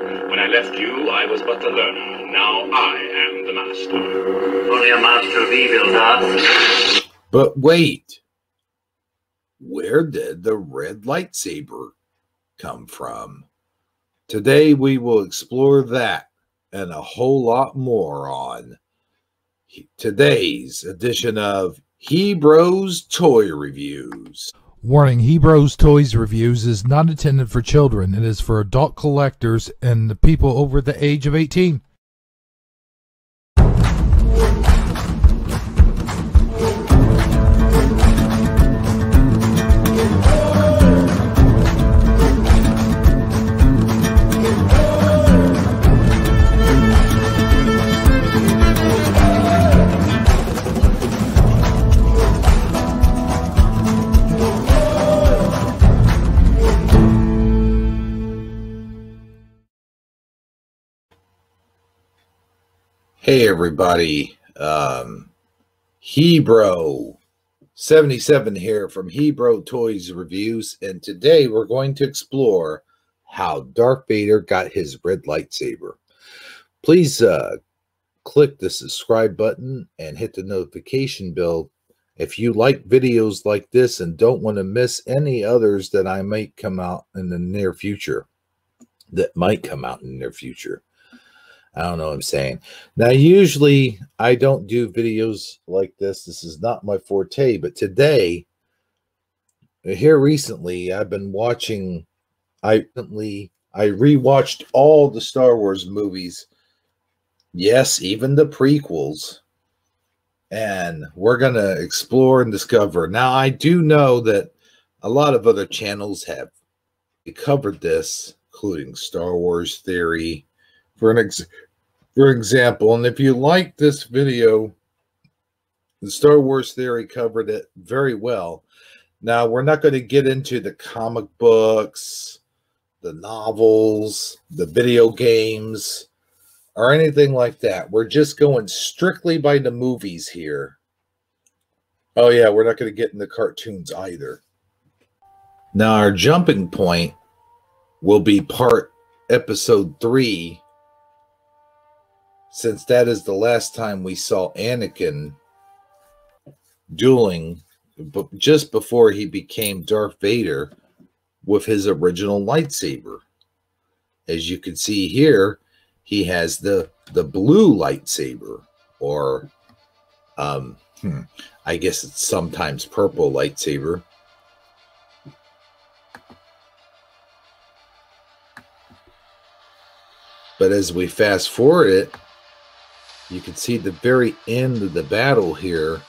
When I left you, I was but the learner. Now I am the master. Only a master of evil, Darth. But wait, where did the red lightsaber come from? Today we will explore that and a whole lot more on today's edition of Hebrews Toy Reviews. Warning, Hebrews Toys Reviews is not intended for children. It is for adult collectors and the people over the age of 18. Hey everybody, Hebrew 77 here from Hebrew Toys Reviews, and today we're going to explore how Darth Vader got his red lightsaber. Please click the subscribe button and hit the notification bell if you like videos like this and don't want to miss any others that I might come out in the near future. I don't know what I'm saying. Now, usually I don't do videos like this. This is not my forte. But today, here recently, I've been watching, I rewatched all the Star Wars movies. Yes, even the prequels. And we're going to explore and discover. Now, I do know that a lot of other channels have covered this, including Star Wars Theory, for example. And if you like this video, the Star Wars Theory covered it very well. Now, we're not going to get into the comic books, the novels, the video games, or anything like that. We're just going strictly by the movies here. Oh, yeah, we're not going to get into cartoons either. Now, our jumping point will be episode 3, since that is the last time we saw Anakin dueling just before he became Darth Vader with his original lightsaber. As you can see here, he has the blue lightsaber, or I guess it's sometimes purple lightsaber. But as we fast forward it, you can see the very end of the battle here.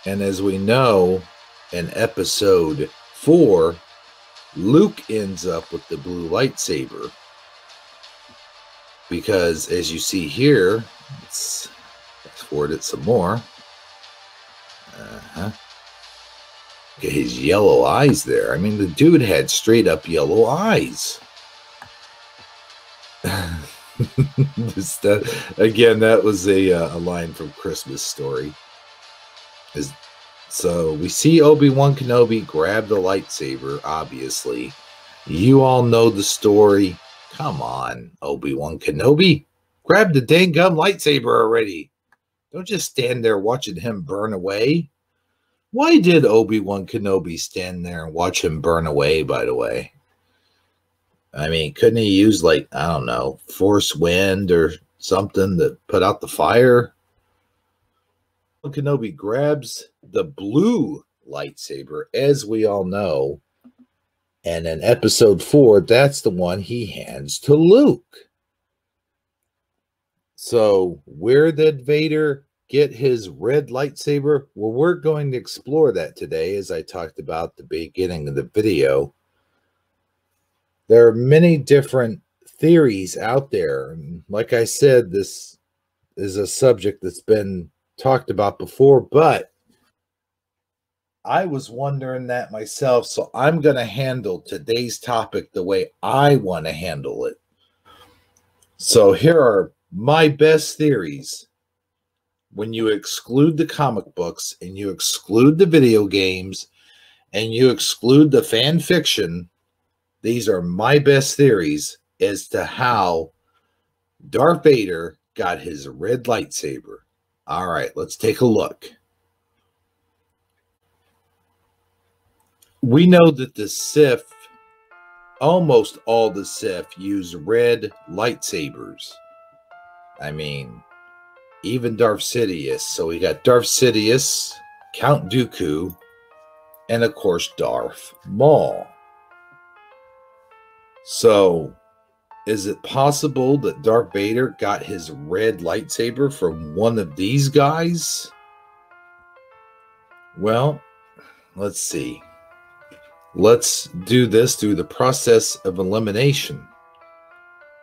And as we know, in episode 4, Luke ends up with the blue lightsaber. Because as you see here, let's fast forward it some more. Look at his yellow eyes there. I mean, the dude had straight up yellow eyes. Again, that was a line from Christmas Story. So we see Obi-Wan Kenobi grab the lightsaber, obviously. You all know the story. Come on, Obi-Wan Kenobi. Grab the dang gum lightsaber already. Don't just stand there watching him burn away. Why did Obi-Wan Kenobi stand there and watch him burn away, by the way? I mean, couldn't he use, like, I don't know, force wind or something to put out the fire? Kenobi grabs the blue lightsaber, as we all know. And in episode 4, that's the one he hands to Luke. So, where did Vader get his red lightsaber? Well, we're going to explore that today, as I talked about at the beginning of the video. There are many different theories out there. And like I said, this is a subject that's been talked about before, but I was wondering that myself, so I'm going to handle today's topic the way I want to handle it. So here are my best theories when you exclude the comic books and you exclude the video games and you exclude the fan fiction. These are my best theories as to how Darth Vader got his red lightsaber. All right, let's take a look. We know that the Sith, almost all the Sith, use red lightsabers. I mean, even Darth Sidious. So we got Darth Sidious, Count Dooku, and of course Darth Maul. So, is it possible that Darth Vader got his red lightsaber from one of these guys? Well, let's see. Let's do this through the process of elimination.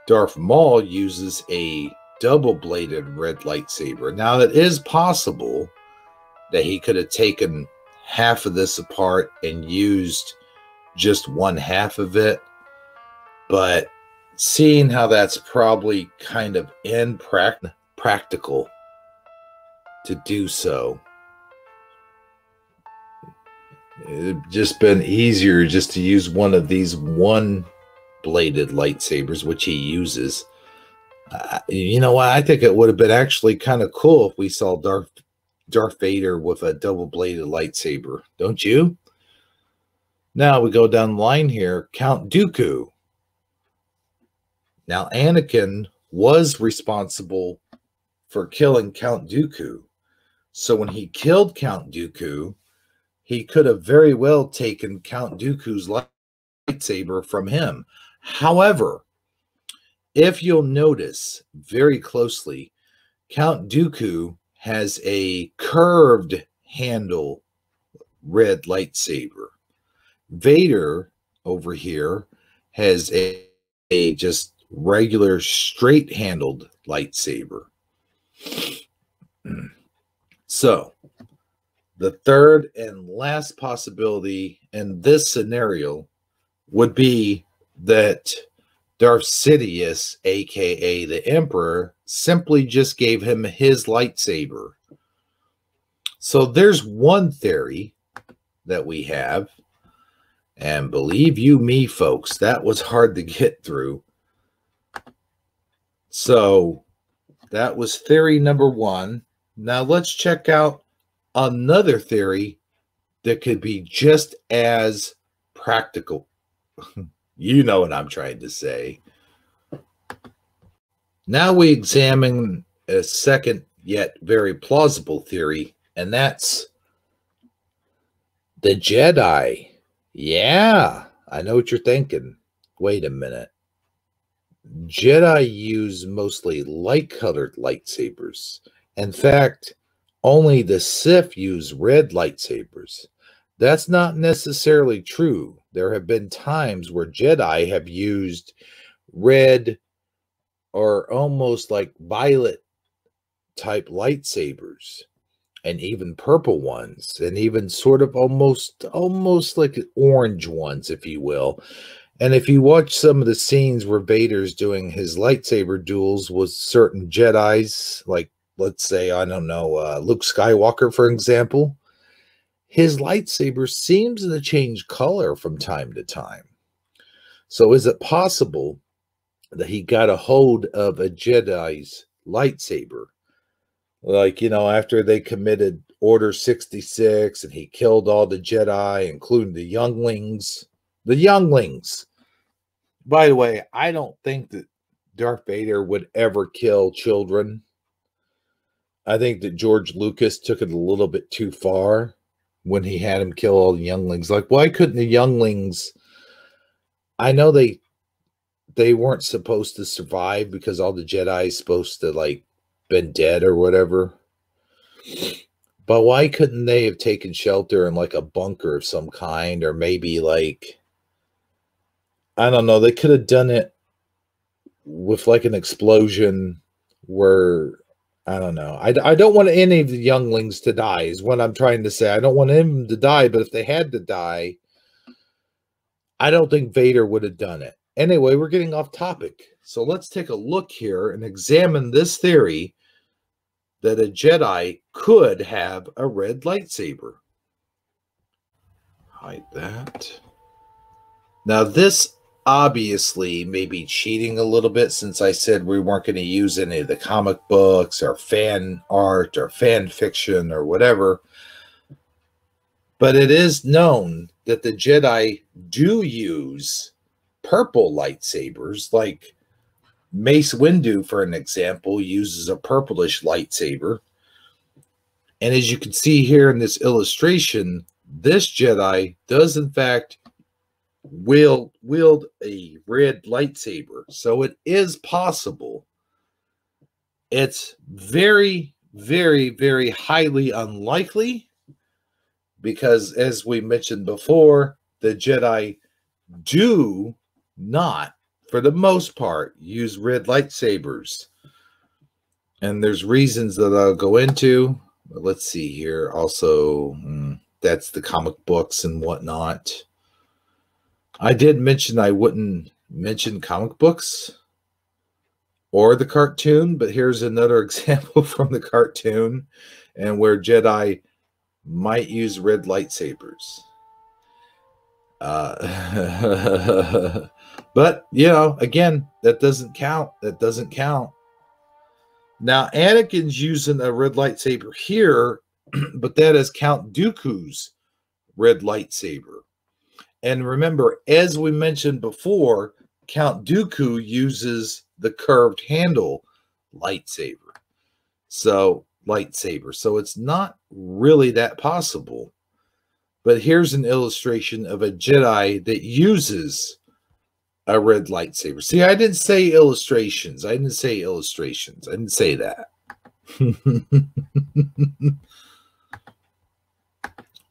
Darth Maul uses a double-bladed red lightsaber. Now, it is possible that he could have taken half of this apart and used just one half of it, but seeing how that's probably kind of impractical to do so, it'd just been easier just to use one of these one-bladed lightsabers, which he uses. You know what? I think it would have been actually kind of cool if we saw Darth Vader with a double-bladed lightsaber. Don't you? Now we go down the line here. Count Dooku. Now, Anakin was responsible for killing Count Dooku. So when he killed Count Dooku, he could have very well taken Count Dooku's lightsaber from him. However, if you'll notice very closely, Count Dooku has a curved handle red lightsaber. Vader over here has a just regular straight-handled lightsaber. So, the third and last possibility in this scenario would be that Darth Sidious, aka the Emperor, simply just gave him his lightsaber. So there's one theory that we have, and believe you me, folks, that was hard to get through. So that was theory number one. Now let's check out another theory that could be just as practical. You know what I'm trying to say. Now we examine a second yet very plausible theory, and that's the Jedi. Yeah, I know what you're thinking. Wait a minute. Jedi use mostly light-colored lightsabers. In fact, only the Sith use red lightsabers. That's not necessarily true. There have been times where Jedi have used red or almost like violet type lightsabers, and even purple ones, and even sort of almost like orange ones, if you will. And if you watch some of the scenes where Vader's doing his lightsaber duels with certain Jedis, like, let's say, I don't know, Luke Skywalker, for example, his lightsaber seems to change color from time to time. So is it possible that he got a hold of a Jedi's lightsaber? Like, you know, after they committed Order 66 and he killed all the Jedi, including the younglings. The younglings. By the way, I don't think that Darth Vader would ever kill children. I think that George Lucas took it a little bit too far when he had him kill all the younglings. Like, why couldn't the younglings... I know they weren't supposed to survive because all the Jedi supposed to, like, been dead or whatever. But why couldn't they have taken shelter in, like, a bunker of some kind, or maybe, like... I don't know. They could have done it with like an explosion where, I don't know. I don't want any of the younglings to die is what I'm trying to say. I don't want them to die, but if they had to die, I don't think Vader would have done it. Anyway, we're getting off topic. So let's take a look here and examine this theory that a Jedi could have a red lightsaber. Hide that. Now this obviously maybe cheating a little bit, since I said we weren't going to use any of the comic books or fan art or fan fiction or whatever. But it is known that the Jedi do use purple lightsabers, like Mace Windu, for an example, uses a purplish lightsaber. And as you can see here in this illustration, this Jedi does in fact wield a red lightsaber. So it is possible. It's very, very, very highly unlikely, because as we mentioned before, the Jedi do not, for the most part, use red lightsabers. And there's reasons that I'll go into. Let's see here. Also, that's the comic books and whatnot. I did mention I wouldn't mention comic books or the cartoon, but here's another example from the cartoon and where Jedi might use red lightsabers. But, you know, again, that doesn't count. That doesn't count. Now, Anakin's using a red lightsaber here, but that is Count Dooku's red lightsaber. And remember, as we mentioned before, Count Dooku uses the curved handle lightsaber. So it's not really that possible. But here's an illustration of a Jedi that uses a red lightsaber. See, I didn't say illustrations. I didn't say illustrations. I didn't say that.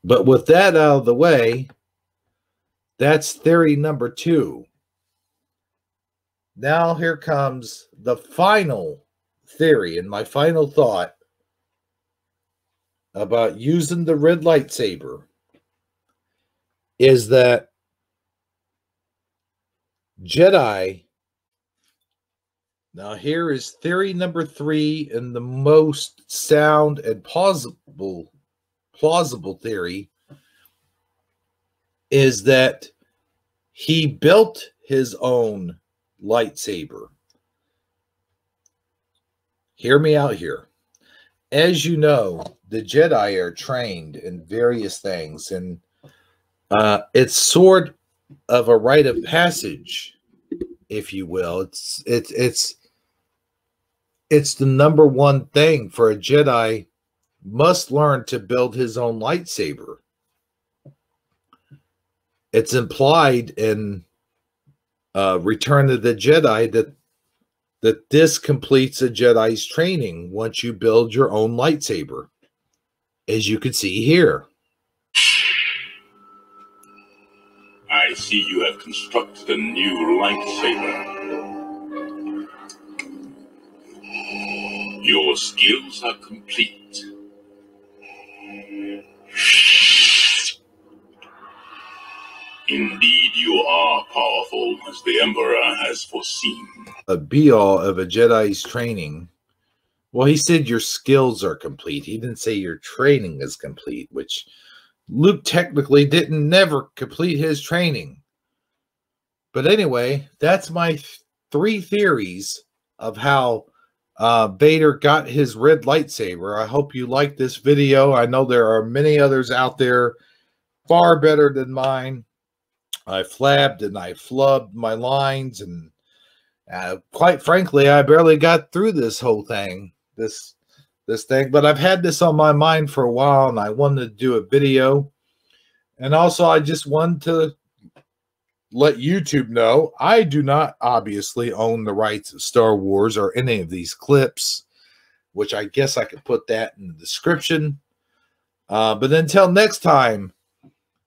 But with that out of the way, that's theory number 2. Now here comes the final theory and my final thought about using the red lightsaber is that Jedi, now here is theory number 3 and the most sound and plausible theory, is that he built his own lightsaber. Hear me out here. As you know, the Jedi are trained in various things, and it's sort of a rite of passage, if you will. It's the number one thing for a Jedi must learn to build his own lightsaber. It's implied in Return of the Jedi that this completes a Jedi's training once you build your own lightsaber, as you can see here. I see you have constructed a new lightsaber. Your skills are complete. Indeed, you are powerful, as the Emperor has foreseen. A be-all of a Jedi's training. Well, he said your skills are complete. He didn't say your training is complete, which Luke technically didn't never complete his training. But anyway, that's my 3 theories of how Vader got his red lightsaber. I hope you like this video. I know there are many others out there far better than mine. I flabbed and I flubbed my lines, and quite frankly, I barely got through this whole thing, this thing. But I've had this on my mind for a while, and I wanted to do a video. And also, I just wanted to let YouTube know I do not obviously own the rights of Star Wars or any of these clips, which I guess I could put that in the description. But until next time,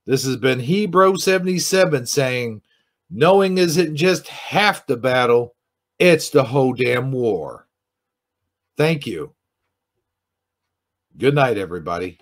this has been Hebro77 saying, knowing isn't just half the battle, it's the whole damn war. Thank you. Good night, everybody.